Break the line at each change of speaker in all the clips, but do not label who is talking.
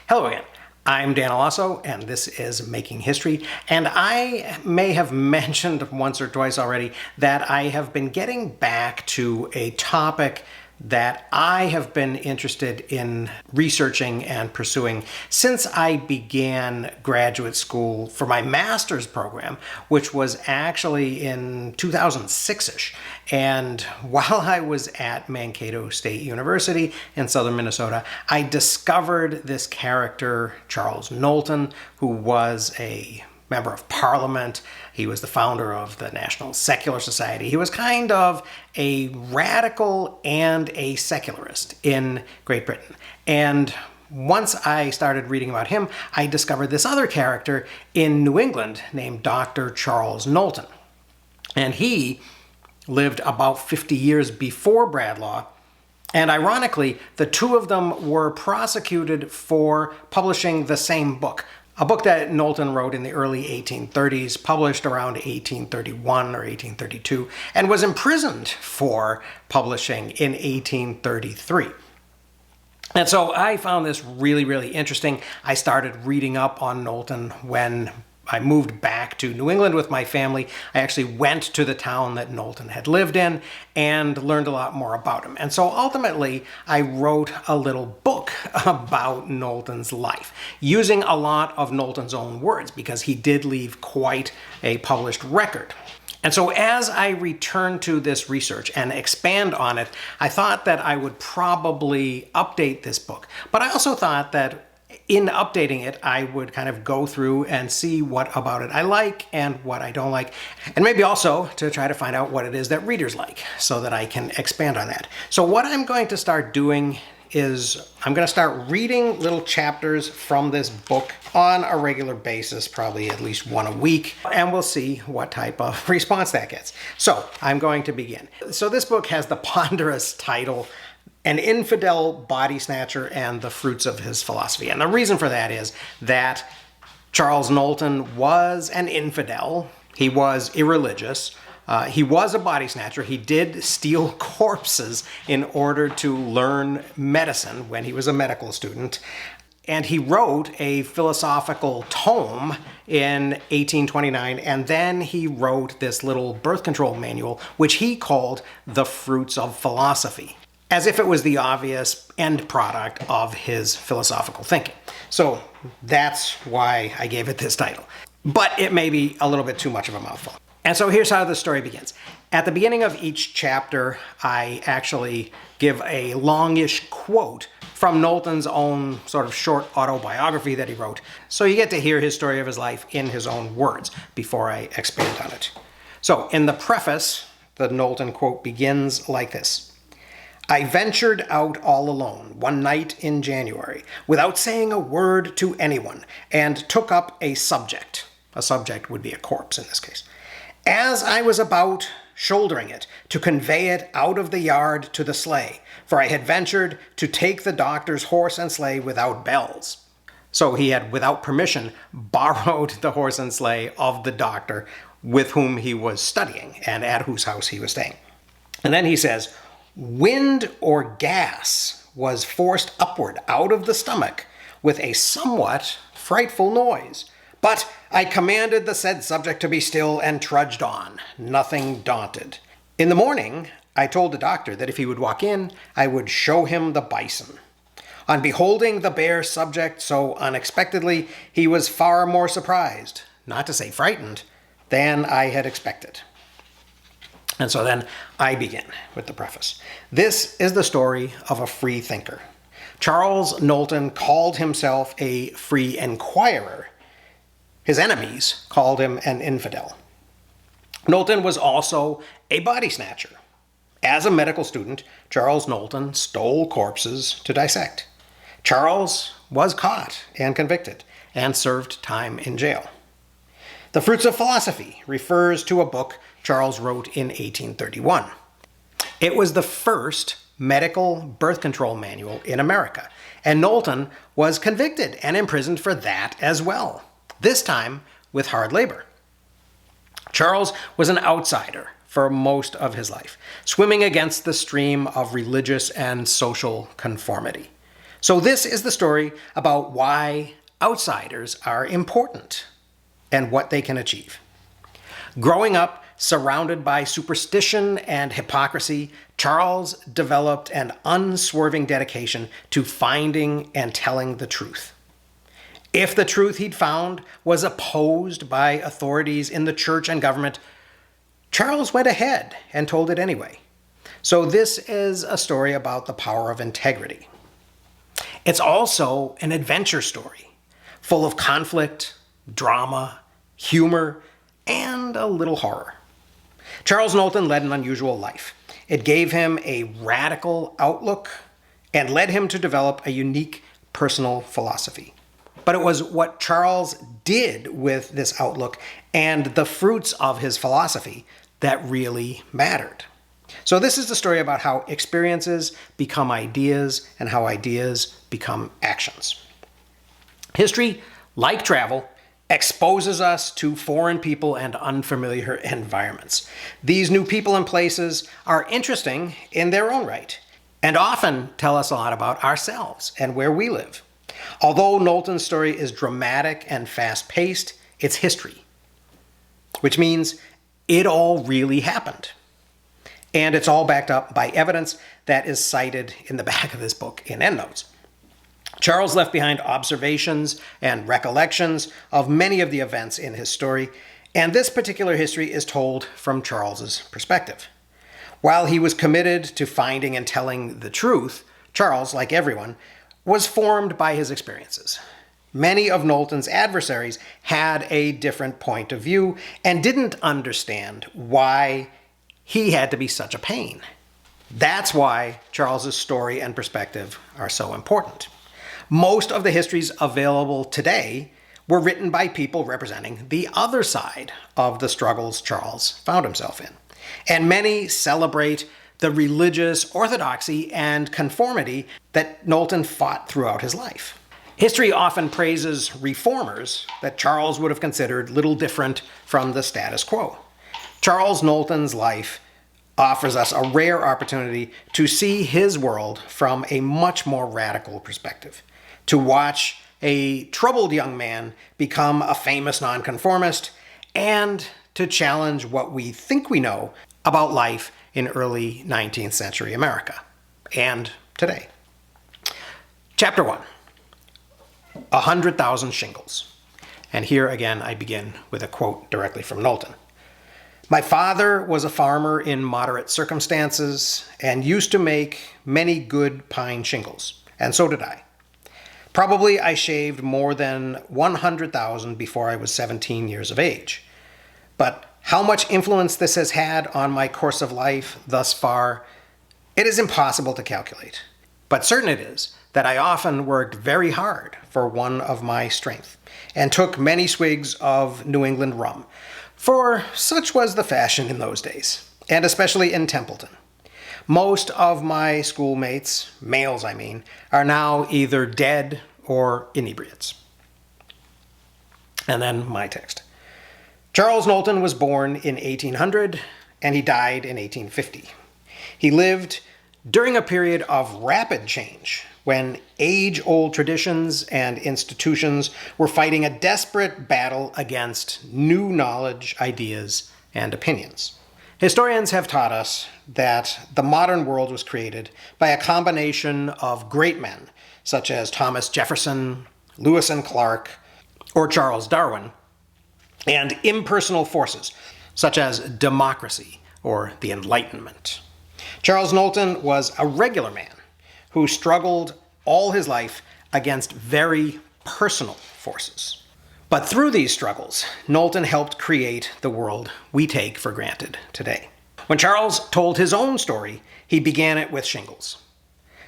Hello again. I'm Dan Alasso, and this is Making History. And I may have mentioned once or twice already that I have been getting back to a topic that I have been interested in researching and pursuing since I began graduate school for my master's program, which was actually in 2006-ish. And while I was at Mankato State University in southern Minnesota, I discovered this character, Charles Knowlton, who was a member of Parliament. He was the founder of the National Secular Society. He was kind of a radical and a secularist in Great Britain. And once I started reading about him, I discovered this other character in New England named Dr. Charles Knowlton. And he lived about 50 years before Bradlaugh. And ironically, the two of them were prosecuted for publishing the same book. A book that Knowlton wrote in the early 1830s, published around 1831 or 1832, and was imprisoned for publishing in 1833. And so I found this really, really interesting. I started reading up on Knowlton when I moved back to New England with my family. I actually went to the town that Knowlton had lived in and learned a lot more about him. And so ultimately, I wrote a little book about Knowlton's life, using a lot of Knowlton's own words, because he did leave quite a published record. And so as I return to this research and expand on it, I thought that I would probably update this book. But I also thought that in updating it, I would kind of go through and see what about it I like and what I don't like, and maybe also to try to find out what it is that readers like so that I can expand on that. So what I'm going to start doing is I'm going to start reading little chapters from this book on a regular basis, probably at least one a week, and we'll see what type of response that gets. So I'm going to begin. So this book has the ponderous title, An Infidel Body-Snatcher and the Fruits of His Philosophy. And the reason for that is that Charles Knowlton was an infidel. He was irreligious. He was a body snatcher. He did steal corpses in order to learn medicine when he was a medical student. And he wrote a philosophical tome in 1829, and then he wrote this little birth control manual, which he called The Fruits of Philosophy, as if it was the obvious end product of his philosophical thinking. So that's why I gave it this title. But it may be a little bit too much of a mouthful. And so here's how the story begins. At the beginning of each chapter, I actually give a longish quote from Knowlton's own sort of short autobiography that he wrote. So you get to hear his story of his life in his own words before I expand on it. So in the preface, the Knowlton quote begins like this. I ventured out all alone one night in January without saying a word to anyone and took up a subject. A subject would be a corpse in this case. As I was about shouldering it to convey it out of the yard to the sleigh, for I had ventured to take the doctor's horse and sleigh without bells. So he had, without permission, borrowed the horse and sleigh of the doctor with whom he was studying and at whose house he was staying. And then he says, wind or gas was forced upward out of the stomach with a somewhat frightful noise. But I commanded the said subject to be still and trudged on, nothing daunted. In the morning, I told the doctor that if he would walk in, I would show him the bison. On beholding the bare subject so unexpectedly, he was far more surprised, not to say frightened, than I had expected. And so then I begin with the preface. This is the story of a free thinker. Charles Knowlton called himself a free inquirer. His enemies called him an infidel. Knowlton was also a body snatcher. As a medical student, Charles Knowlton stole corpses to dissect. Charles was caught and convicted and served time in jail. The Fruits of Philosophy refers to a book Charles wrote in 1831. It was the first medical birth control manual in America, and Knowlton was convicted and imprisoned for that as well, this time with hard labor. Charles was an outsider for most of his life, swimming against the stream of religious and social conformity. So this is the story about why outsiders are important and what they can achieve. Growing up surrounded by superstition and hypocrisy, Charles developed an unswerving dedication to finding and telling the truth. If the truth he'd found was opposed by authorities in the church and government, Charles went ahead and told it anyway. So this is a story about the power of integrity. It's also an adventure story, full of conflict, drama, humor, and a little horror. Charles Knowlton led an unusual life. It gave him a radical outlook and led him to develop a unique personal philosophy. But it was what Charles did with this outlook and the fruits of his philosophy that really mattered. So this is the story about how experiences become ideas and how ideas become actions. History, like travel, exposes us to foreign people and unfamiliar environments. These new people and places are interesting in their own right and often tell us a lot about ourselves and where we live. Although Knowlton's story is dramatic and fast-paced, it's history, which means it all really happened. And it's all backed up by evidence that is cited in the back of this book in endnotes. Charles left behind observations and recollections of many of the events in his story, and this particular history is told from Charles's perspective. While he was committed to finding and telling the truth, Charles, like everyone, was formed by his experiences. Many of Knowlton's adversaries had a different point of view and didn't understand why he had to be such a pain. That's why Charles's story and perspective are so important. Most of the histories available today were written by people representing the other side of the struggles Charles found himself in. And many celebrate the religious orthodoxy and conformity that Knowlton fought throughout his life. History often praises reformers that Charles would have considered little different from the status quo. Charles Knowlton's life offers us a rare opportunity to see his world from a much more radical perspective, to watch a troubled young man become a famous nonconformist, and to challenge what we think we know about life in early 19th century America and today. Chapter 1, 100,000 Shingles. And here again I begin with a quote directly from Knowlton. My father was a farmer in moderate circumstances and used to make many good pine shingles, and so did I. Probably I shaved more than 100,000 before I was 17 years of age. But how much influence this has had on my course of life thus far, it is impossible to calculate. But certain it is that I often worked very hard for one of my strength, and took many swigs of New England rum, for such was the fashion in those days, and especially in Templeton. Most of my schoolmates, males I mean, are now either dead or inebriates. And then my text. Charles Knowlton was born in 1800 and he died in 1850. He lived during a period of rapid change when age-old traditions and institutions were fighting a desperate battle against new knowledge, ideas, and opinions. Historians have taught us that the modern world was created by a combination of great men such as Thomas Jefferson, Lewis and Clark, or Charles Darwin, and impersonal forces such as democracy or the Enlightenment. Charles Knowlton was a regular man who struggled all his life against very personal forces. But through these struggles, Knowlton helped create the world we take for granted today. When Charles told his own story, he began it with shingles.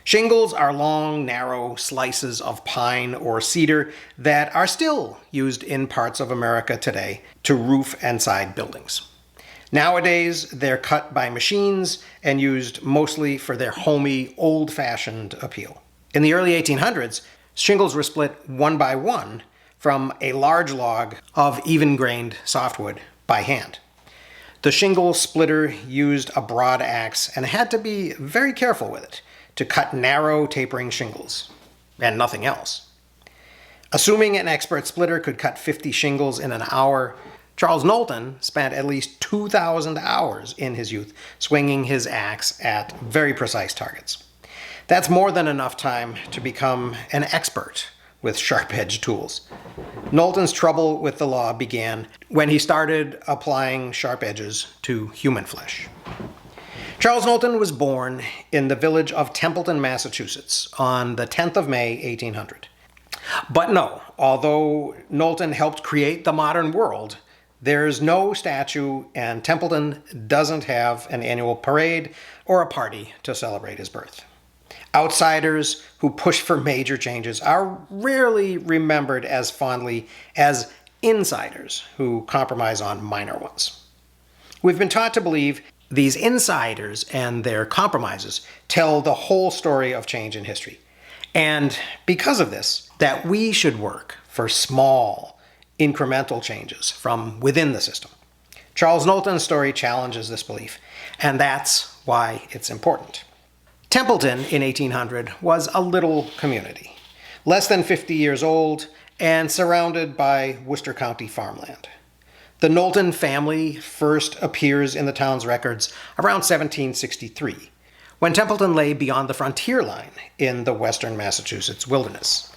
Shingles are long, narrow slices of pine or cedar that are still used in parts of America today to roof and side buildings. Nowadays, they're cut by machines and used mostly for their homey, old-fashioned appeal. In the early 1800s, shingles were split one by one from a large log of even-grained softwood by hand. The shingle splitter used a broad axe and had to be very careful with it to cut narrow, tapering shingles. and nothing else. Assuming an expert splitter could cut 50 shingles in an hour, Charles Knowlton spent at least 2,000 hours in his youth swinging his axe at very precise targets. That's more than enough time to become an expert with sharp-edged tools. Knowlton's trouble with the law began when he started applying sharp edges to human flesh. Charles Knowlton was born in the village of Templeton, Massachusetts on the 10th of May, 1800. But no, although Knowlton helped create the modern world, there's no statue, and Templeton doesn't have an annual parade or a party to celebrate his birth. Outsiders who push for major changes are rarely remembered as fondly as insiders who compromise on minor ones. We've been taught to believe these insiders and their compromises tell the whole story of change in history. And because of this, that we should work for small, incremental changes from within the system. Charles Knowlton's story challenges this belief, and that's why it's important. Templeton in 1800 was a little community, less than 50 years old and surrounded by Worcester County farmland. The Knowlton family first appears in the town's records around 1763, when Templeton lay beyond the frontier line in the western Massachusetts wilderness.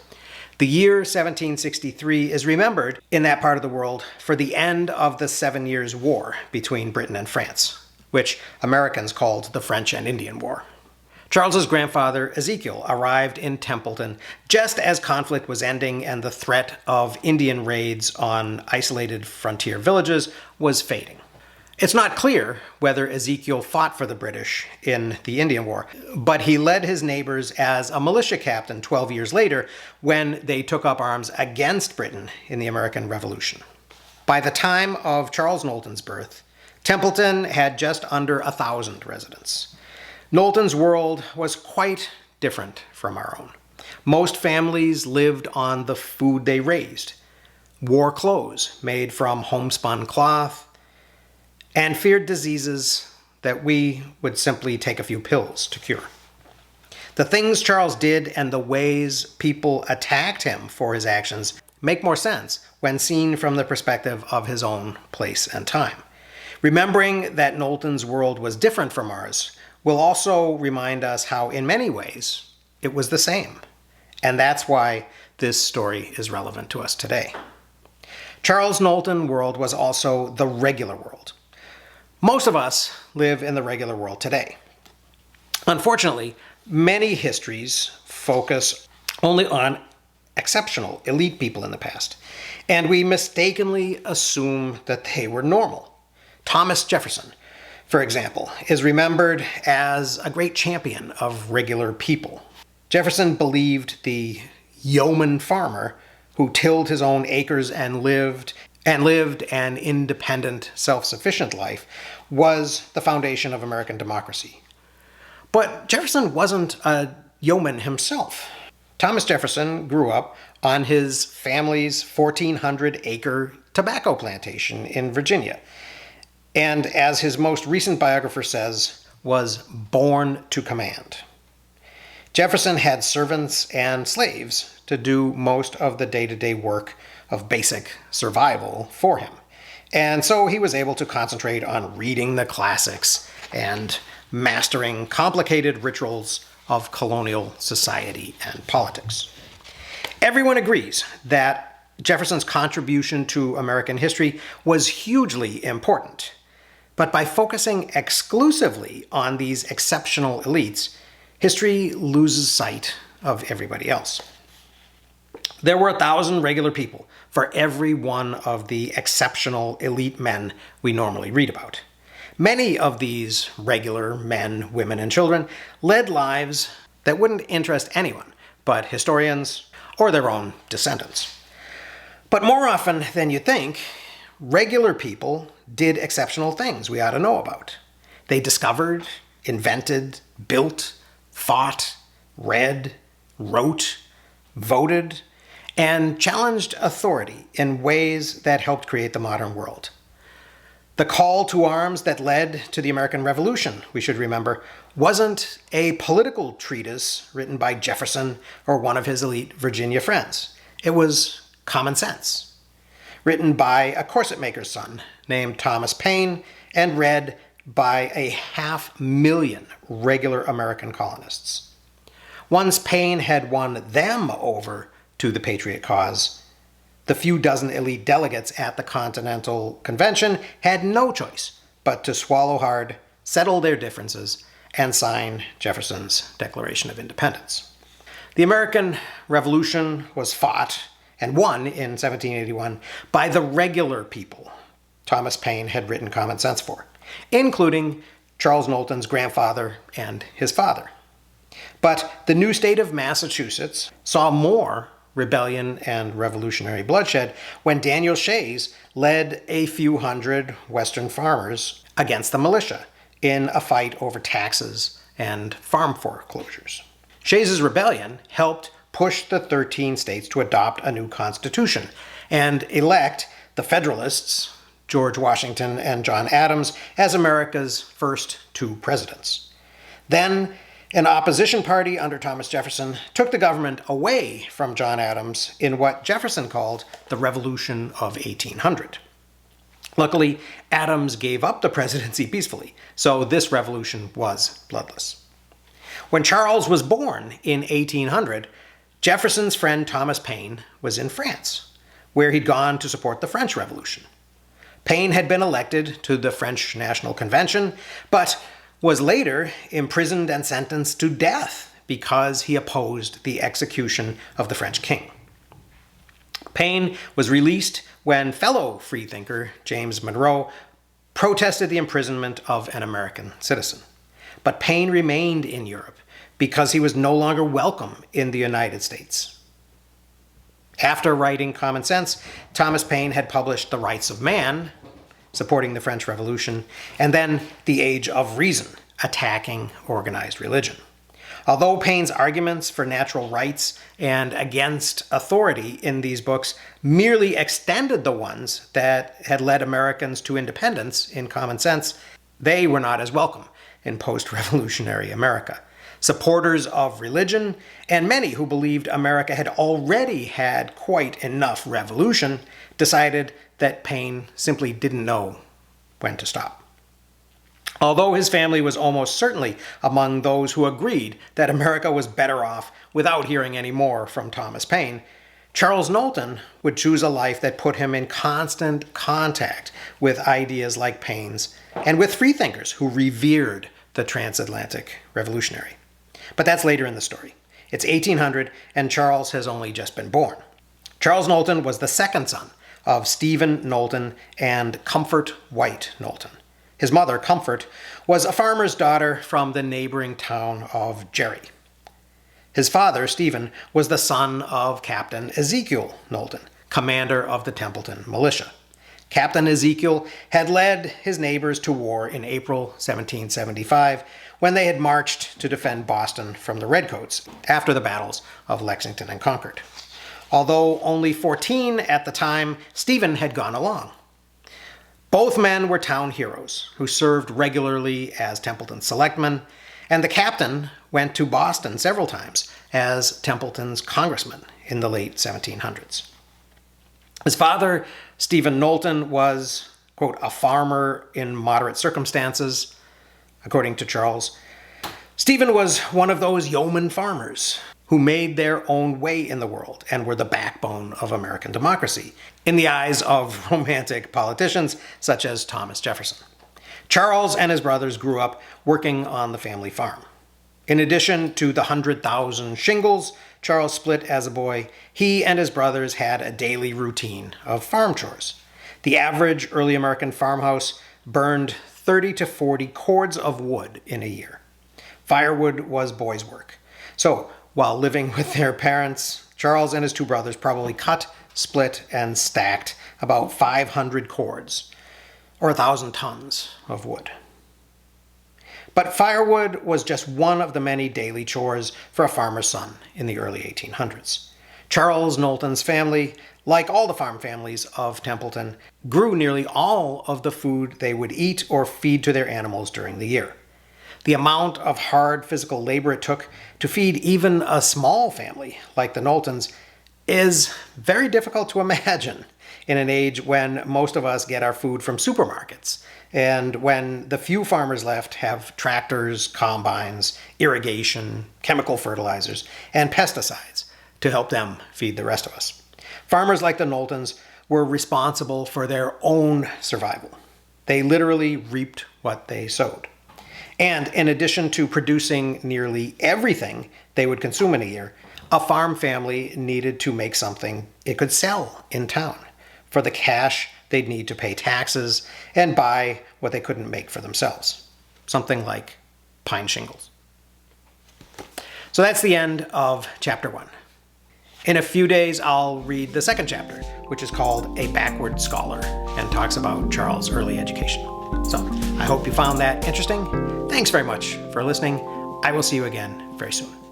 The year 1763 is remembered in that part of the world for the end of the 7 Years' War between Britain and France, which Americans called the French and Indian War. Charles's grandfather, Ezekiel, arrived in Templeton just as conflict was ending and the threat of Indian raids on isolated frontier villages was fading. It's not clear whether Ezekiel fought for the British in the Indian War, but he led his neighbors as a militia captain 12 years later when they took up arms against Britain in the American Revolution. By the time of Charles Knowlton's birth, Templeton had just under 1,000 residents. Knowlton's world was quite different from our own. Most families lived on the food they raised, wore clothes made from homespun cloth, and feared diseases that we would simply take a few pills to cure. The things Charles did and the ways people attacked him for his actions make more sense when seen from the perspective of his own place and time. Remembering that Knowlton's world was different from ours will also remind us how, in many ways, it was the same. And that's why this story is relevant to us today. Charles Knowlton's world was also the regular world. Most of us live in the regular world today. Unfortunately, many histories focus only on exceptional, elite people in the past, and we mistakenly assume that they were normal. Thomas Jefferson, for example, is remembered as a great champion of regular people. Jefferson believed the yeoman farmer who tilled his own acres and lived an independent, self-sufficient life was the foundation of American democracy. But Jefferson wasn't a yeoman himself. Thomas Jefferson grew up on his family's 1,400-acre tobacco plantation in Virginia, and as his most recent biographer says, was born to command. Jefferson had servants and slaves to do most of the day-to-day work of basic survival for him. And so he was able to concentrate on reading the classics and mastering complicated rituals of colonial society and politics. Everyone agrees that Jefferson's contribution to American history was hugely important. But by focusing exclusively on these exceptional elites, history loses sight of everybody else. There were 1,000 regular people for every one of the exceptional elite men we normally read about. Many of these regular men, women, and children led lives that wouldn't interest anyone but historians or their own descendants. But more often than you think, regular people did exceptional things we ought to know about. They discovered, invented, built, fought, read, wrote, voted, and challenged authority in ways that helped create the modern world. The call to arms that led to the American Revolution, we should remember, wasn't a political treatise written by Jefferson or one of his elite Virginia friends. It was common sense, written by a corset maker's son named Thomas Paine and read by 500,000 regular American colonists. Once Paine had won them over to the Patriot cause, the few dozen elite delegates at the Continental Convention had no choice but to swallow hard, settle their differences, and sign Jefferson's Declaration of Independence. The American Revolution was fought and won in 1781 by the regular people Thomas Paine had written Common Sense for, including Charles Knowlton's grandfather and his father. But the new state of Massachusetts saw more rebellion and revolutionary bloodshed when Daniel Shays led a few hundred Western farmers against the militia in a fight over taxes and farm foreclosures. Shays' rebellion helped push the 13 states to adopt a new constitution and elect the Federalists, George Washington and John Adams, as America's first two presidents. Then, an opposition party under Thomas Jefferson took the government away from John Adams in what Jefferson called the Revolution of 1800. Luckily, Adams gave up the presidency peacefully, so this revolution was bloodless. When Charles was born in 1800, Jefferson's friend Thomas Paine was in France, where he'd gone to support the French Revolution. Paine had been elected to the French National Convention, but was later imprisoned and sentenced to death because he opposed the execution of the French king. Paine was released when fellow freethinker James Monroe protested the imprisonment of an American citizen. But Paine remained in Europe because he was no longer welcome in the United States. After writing Common Sense, Thomas Paine had published The Rights of Man, supporting the French Revolution, and then The Age of Reason, attacking organized religion. Although Paine's arguments for natural rights and against authority in these books merely extended the ones that had led Americans to independence in Common Sense, they were not as welcome in post-revolutionary America. Supporters of religion, and many who believed America had already had quite enough revolution, decided that Paine simply didn't know when to stop. Although his family was almost certainly among those who agreed that America was better off without hearing any more from Thomas Paine, Charles Knowlton would choose a life that put him in constant contact with ideas like Paine's and with freethinkers who revered the transatlantic revolutionary. But that's later in the story. It's 1800, and Charles has only just been born. Charles Knowlton was the second son of Stephen Knowlton and Comfort White Knowlton. His mother, Comfort, was a farmer's daughter from the neighboring town of Jerry. His father, Stephen, was the son of Captain Ezekiel Knowlton, commander of the Templeton militia. Captain Ezekiel had led his neighbors to war in April 1775 when they had marched to defend Boston from the Redcoats after the battles of Lexington and Concord. Although only 14 at the time, Stephen had gone along. Both men were town heroes who served regularly as Templeton selectmen, and the captain went to Boston several times as Templeton's congressman in the late 1700s. His father, Stephen Knowlton, was, quote, a farmer in moderate circumstances, according to Charles. Stephen was one of those yeoman farmers who made their own way in the world and were the backbone of American democracy, in the eyes of romantic politicians such as Thomas Jefferson. Charles and his brothers grew up working on the family farm. In addition to the 100,000 shingles Charles split as a boy, he and his brothers had a daily routine of farm chores. The average early American farmhouse burned 30 to 40 cords of wood in a year. Firewood was boys' work. So, while living with their parents, Charles and his two brothers probably cut, split, and stacked about 500 cords, or 1,000 tons of wood. But firewood was just one of the many daily chores for a farmer's son in the early 1800s. Charles Knowlton's family, like all the farm families of Templeton, grew nearly all of the food they would eat or feed to their animals during the year. The amount of hard physical labor it took to feed even a small family like the Knowltons is very difficult to imagine in an age when most of us get our food from supermarkets and when the few farmers left have tractors, combines, irrigation, chemical fertilizers, and pesticides to help them feed the rest of us. Farmers like the Knowltons were responsible for their own survival. They literally reaped what they sowed. And in addition to producing nearly everything they would consume in a year, a farm family needed to make something it could sell in town. For the cash, they'd need to pay taxes and buy what they couldn't make for themselves. Something like pine shingles. So that's the end of chapter 1. In a few days, I'll read the second chapter, which is called A Backward Scholar, and talks about Charles' early education. So I hope you found that interesting. Thanks very much for listening. I will see you again very soon.